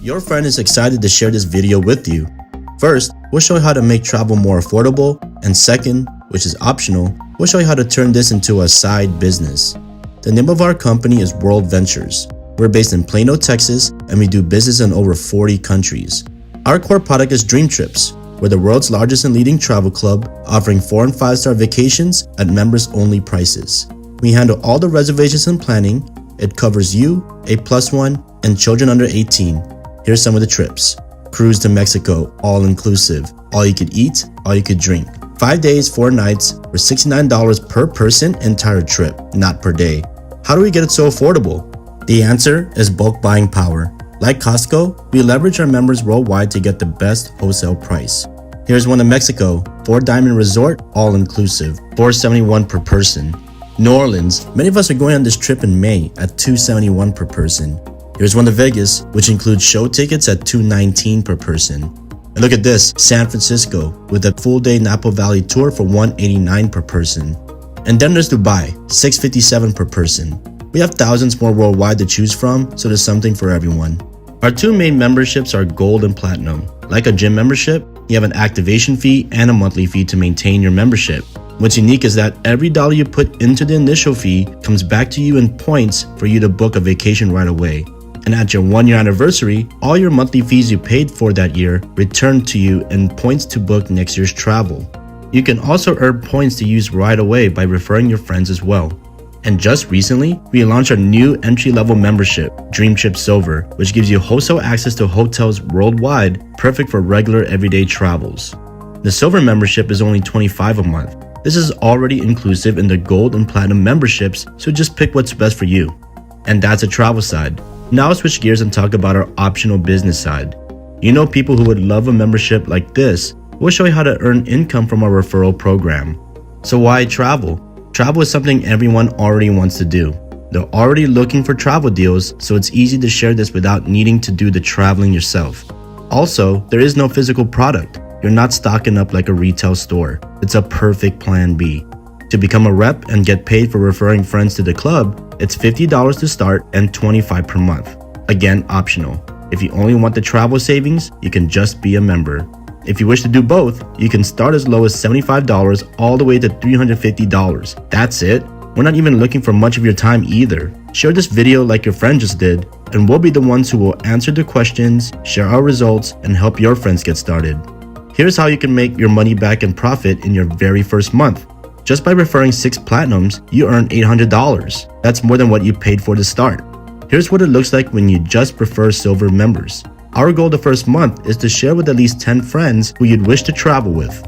Your friend is excited to share this video with you. First, we'll show you how to make travel more affordable, and second, which is optional, we'll show you how to turn this into a side business. The name of our company is Worldventures. We're based in Plano, Texas, and we do business in over 40 countries. Our core product is Dream Trips. We're the world's largest and leading travel club, offering 4- and 5-star vacations at members-only prices. We handle all the reservations and planning. It covers you, a +1, and children under 18. Here's some of the trips. Cruise to Mexico, all-inclusive. All you could eat, all you could drink. 5 days, 4 nights, for $69 per person, entire trip, not per day. How do we get it so affordable? The answer is bulk buying power. Like Costco, we leverage our members worldwide to get the best wholesale price. Here's one in Mexico, 4-diamond resort, all-inclusive, $471 per person. New Orleans, many of us are going on this trip in May at $271 per person. Here's one to Vegas, which includes show tickets at $219 per person. And look at this, San Francisco, with a full-day Napa Valley tour for $189 per person. And then there's Dubai, $657 per person. We have thousands more worldwide to choose from, so there's something for everyone. Our 2 main memberships are Gold and Platinum. Like a gym membership, you have an activation fee and a monthly fee to maintain your membership. What's unique is that every dollar you put into the initial fee comes back to you in points for you to book a vacation right away. And at your 1-year anniversary, all your monthly fees you paid for that year return to you in points to book next year's travel. You can also earn points to use right away by referring your friends as well. And just recently, we launched our new entry-level membership, Dream Trip Silver, which gives you wholesale access to hotels worldwide, perfect for regular everyday travels. The Silver membership is only $25 a month. This is already inclusive in the Gold and Platinum memberships, so just pick what's best for you. And that's the travel side. Now I'll switch gears and talk about our optional business side. You know people who would love a membership like this. We'll show you how to earn income from our referral program. So why travel? Travel is something everyone already wants to do. They're already looking for travel deals, so it's easy to share this without needing to do the traveling yourself. Also, there is no physical product. You're not stocking up like a retail store. It's a perfect plan B. To become a rep and get paid for referring friends to the club, it's $50 to start and $25 per month. Again, optional. If you only want the travel savings, you can just be a member. If you wish to do both, you can start as low as $75 all the way to $350. That's it. We're not even looking for much of your time either. Share this video like your friend just did, and we'll be the ones who will answer the questions, share our results, and help your friends get started. Here's how you can make your money back and profit in your very first month. Just by referring 6 platinums, you earn $800. That's more than what you paid for to start. Here's what it looks like when you just refer silver members. Our goal the first month is to share with at least 10 friends who you'd wish to travel with.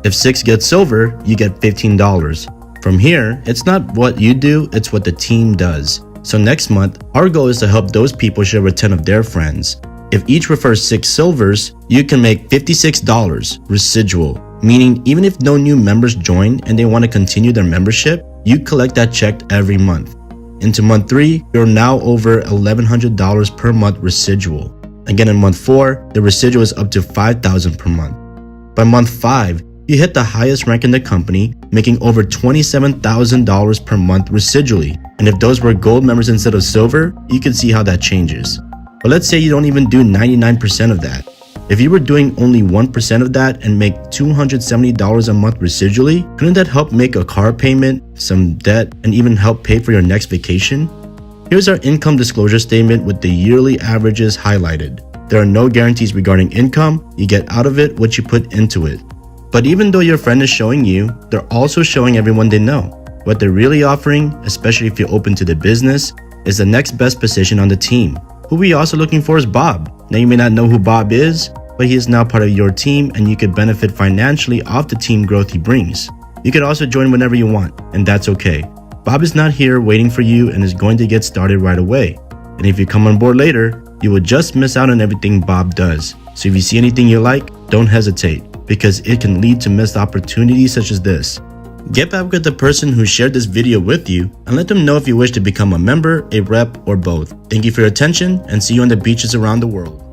If 6 get silver, you get $15. From here, it's not what you do, it's what the team does. So next month, our goal is to help those people share with 10 of their friends. If each refers 6 silvers, you can make $56 residual, meaning even if no new members join and they want to continue their membership, you collect that check every month. Into month 3, you're now over $1,100 per month residual. Again, in month 4, the residual is up to $5,000 per month. By month 5, you hit the highest rank in the company, making over $27,000 per month residually. And if those were gold members instead of silver, you can see how that changes. But let's say you don't even do 99% of that. If you were doing only 1% of that and make $270 a month residually, couldn't that help make a car payment, some debt, and even help pay for your next vacation? Here's our income disclosure statement with the yearly averages highlighted. There are no guarantees regarding income. You get out of it what you put into it. But even though your friend is showing you, they're also showing everyone they know. What they're really offering, especially if you're open to the business, is the next best position on the team. Who we're also looking for is Bob. Now you may not know who Bob is, but he is now part of your team and you could benefit financially off the team growth he brings. You could also join whenever you want, and that's okay. Bob is not here waiting for you and is going to get started right away. And if you come on board later, you will just miss out on everything Bob does. So if you see anything you like, don't hesitate, because it can lead to missed opportunities such as this. Get back with the person who shared this video with you and let them know if you wish to become a member, a rep, or both. Thank you for your attention and see you on the beaches around the world.